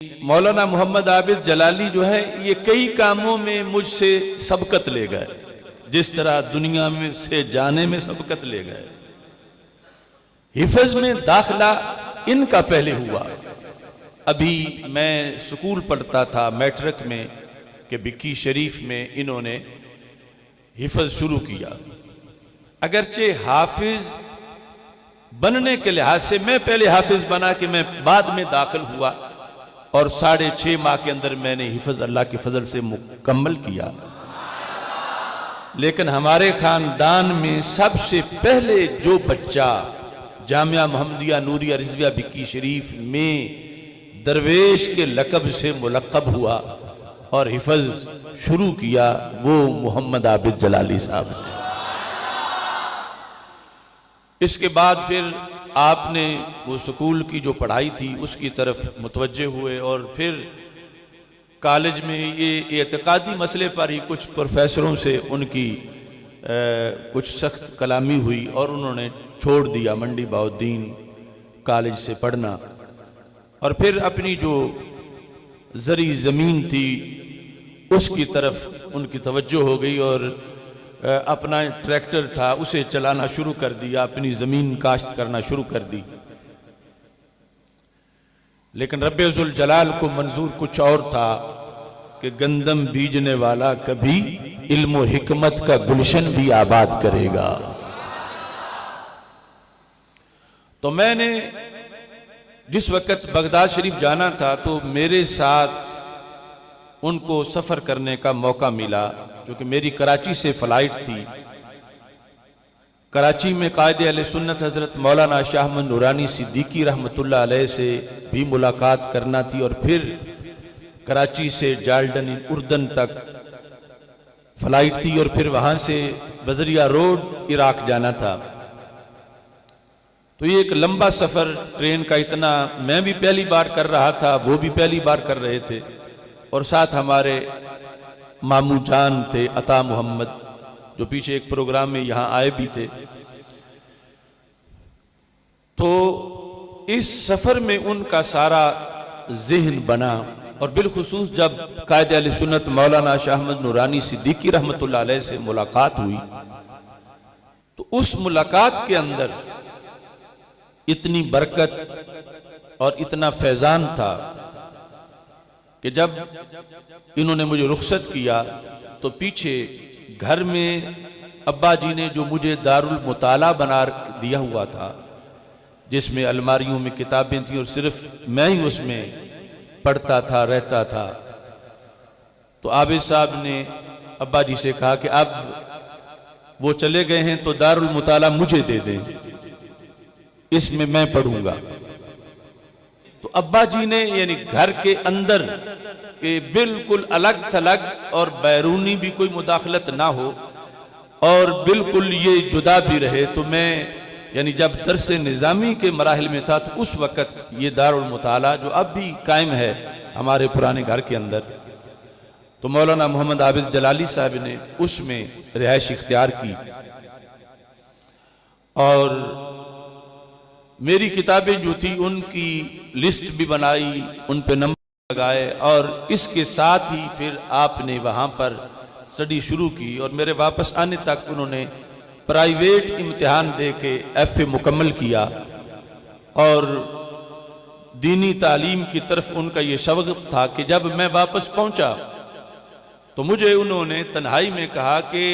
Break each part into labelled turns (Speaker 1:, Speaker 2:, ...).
Speaker 1: मौलाना मोहम्मद आबिद जलाली जो है ये कई कामों में मुझसे सबकत ले गए, जिस तरह दुनिया में से जाने में सबकत ले गए। हिफज में दाखिला इनका पहले हुआ। अभी मैं स्कूल पढ़ता था मैट्रिक में कि बिक्की शरीफ में इन्होंने हिफज शुरू किया। अगरचे हाफिज बनने के लिहाज से मैं पहले हाफिज बना कि मैं बाद में दाखिल हुआ और 6.5 माह के अंदर मैंने हिफज अल्लाह के फजल से मुकम्मल किया। लेकिन हमारे खानदान में सबसे पहले जो बच्चा जामिया मोहम्मदिया नूरिया रिजविया बिक्की शरीफ में दरवेश के लकब से मुलक्कब हुआ और हिफज शुरू किया वो मोहम्मद आबिद जलाली साहब ने। इसके बाद फिर आपने वो स्कूल की जो पढ़ाई थी उसकी तरफ मुतवज्जे हुए और फिर कॉलेज में ये एतकादी मसले पर ही कुछ प्रोफेसरों से उनकी कुछ सख्त कलामी हुई और उन्होंने छोड़ दिया मंडी बहाउद्दीन कॉलेज से पढ़ना और फिर अपनी जो ज़री ज़मीन थी उसकी तरफ उनकी तवज्जो हो गई और अपना ट्रैक्टर था उसे चलाना शुरू कर दिया, अपनी ज़मीन काश्त करना शुरू कर दी। लेकिन रब्बे ज़ुल जलाल को मंजूर कुछ और था कि गंदम बीजने वाला कभी इल्म व हिकमत का गुलशन भी आबाद करेगा। तो मैंने जिस वक़्त बगदाद शरीफ जाना था तो मेरे साथ उनको सफ़र करने का मौका मिला, क्योंकि मेरी कराची से फ़्लाइट थी। कराची में कायदे अहले सुन्नत हज़रत मौलाना शाह अहमद नूरानी सिद्दीकी रहमतुल्लाह अलैह से भी मुलाकात करना थी और फिर कराची से जाल्डन उर्दन तक फ़्लाइट थी और फिर वहाँ से बजरिया रोड इराक जाना था। तो ये एक लंबा सफ़र ट्रेन का, इतना मैं भी पहली बार कर रहा था, वो भी पहली बार कर रहे थे और साथ हमारे मामू जान थे अता मोहम्मद जो पीछे एक प्रोग्राम में यहाँ आए भी थे। तो इस सफ़र में उनका सारा ज़हन बना और बिलखुसूस जब कायदे अहले सुन्नत मौलाना शाह अहमद नूरानी सिद्दीकी रहमतुल्लाह अलैह से मुलाकात हुई तो उस मुलाकात के अंदर इतनी बरकत और इतना फैज़ान था कि जब इन्होंने मुझे रुखसत किया तो पीछे घर में अब्बा जी ने जो मुझे दारुल मुताला बना दिया हुआ था जिसमें अलमारियों में किताबें थी और सिर्फ मैं ही उसमें पढ़ता था रहता था, तो आबिद साहब ने अब्बा जी से कहा कि अब वो चले गए हैं तो दारुल मुताला मुझे दे दें, इसमें मैं पढ़ूंगा। तो अब्बा जी ने यानी घर के अंदर के बिल्कुल अलग थलग और बैरूनी भी कोई मुदाखलत ना हो और बिल्कुल ये जुदा भी रहे, तो मैं यानी जब दरस निज़ामी के मराहिल में था तो उस वक़्त ये दारुल मुताला जो अब भी कायम है हमारे पुराने घर के अंदर, तो मौलाना मोहम्मद आबिद जलाली साहब ने उसमें रिहाइश इख्तियार की और मेरी किताबें जो थी उनकी लिस्ट भी बनाई, उन पे नंबर लगाए और इसके साथ ही फिर आपने वहाँ पर स्टडी शुरू की और मेरे वापस आने तक उन्होंने प्राइवेट इम्तिहान दे के FA मुकम्मल किया और दीनी तालीम की तरफ उनका ये शौक़ था कि जब मैं वापस पहुँचा तो मुझे उन्होंने तन्हाई में कहा कि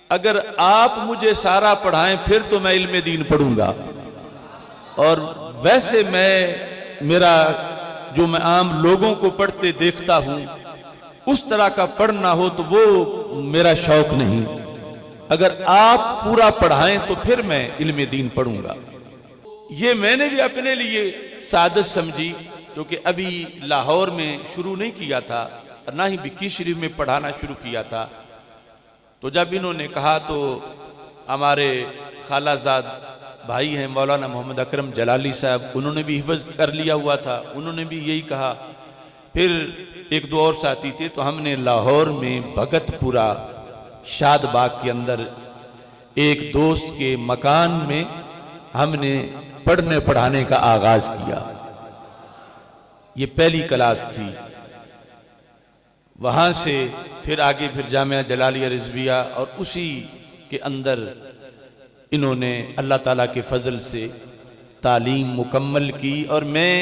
Speaker 1: अगर आप मुझे सारा पढ़ाएं फिर तो मैं इल्म दीन पढ़ूंगा और वैसे मेरा जो मैं आम लोगों को पढ़ते देखता हूं उस तरह का पढ़ना हो तो वो मेरा शौक नहीं, अगर आप पूरा पढ़ाएं तो फिर मैं इल्म दीन पढ़ूंगा। ये मैंने भी अपने लिए सादत समझी, क्योंकि अभी लाहौर में शुरू नहीं किया था और ना ही बिक्की शरीफ में पढ़ाना शुरू किया था। तो जब इन्होंने कहा तो हमारे खालाजाद भाई हैं मौलाना मोहम्मद अकरम जलाली साहब, उन्होंने भी हिफज कर लिया हुआ था, उन्होंने भी यही कहा। फिर एक दो और साथी थे तो हमने लाहौर में भगतपुरा शादबाग के अंदर एक दोस्त के मकान में हमने पढ़ने पढ़ाने का आगाज किया। ये पहली क्लास थी। वहाँ से फिर आगे फिर जामिया जलालिया रिजविया, और उसी के अंदर इन्होंने अल्लाह ताला के फजल से तालीम मुकम्मल की। और मैं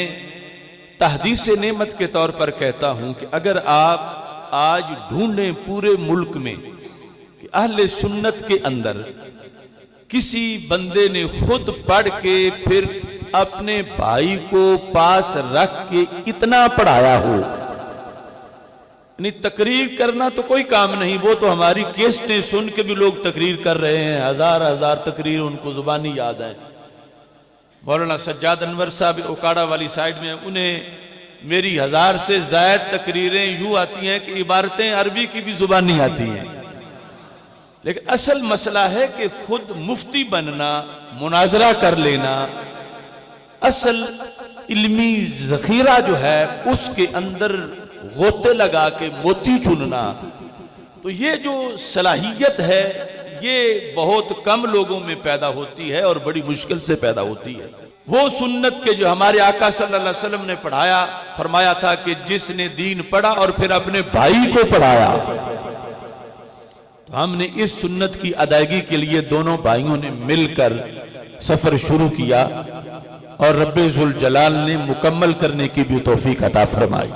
Speaker 1: तहदीस नेमत के तौर पर कहता हूँ कि अगर आप आज ढूंढें पूरे मुल्क में कि अहले सुन्नत के अंदर किसी बंदे ने खुद पढ़ के फिर अपने भाई को पास रख के इतना पढ़ाया हो, नहीं तकरीर करना तो कोई काम नहीं, वो तो हमारी केस्टें सुन के भी लोग तकरीर कर रहे हैं, हजार हजार तकरीर उनको जुबानी याद है। मौलाना सज्जाद अनवर साहब ओकाड़ा वाली साइड में, उन्हें मेरी 1000 से ज्यादा तकरीरें यूं आती हैं कि इबारतें अरबी की भी जुबानी आती हैं। लेकिन असल मसला है कि खुद मुफ्ती बनना, मुनाजरा कर लेना, असल इल्मी जखीरा जो है उसके अंदर गोते लगा के मोती चुनना, तो ये जो सलाहियत है ये बहुत कम लोगों में पैदा होती है और बड़ी मुश्किल से पैदा होती है। वो सुन्नत के जो हमारे आका सल्लल्लाहु अलैहि वसल्लम ने पढ़ाया, फरमाया था कि जिसने दीन पढ़ा और फिर अपने भाई को पढ़ाया, तो हमने इस सुन्नत की अदायगी के लिए दोनों भाइयों ने मिलकर सफर शुरू किया और रब्बे जुल जलाल ने मुकम्मल करने की भी तौफीक अता फरमाई।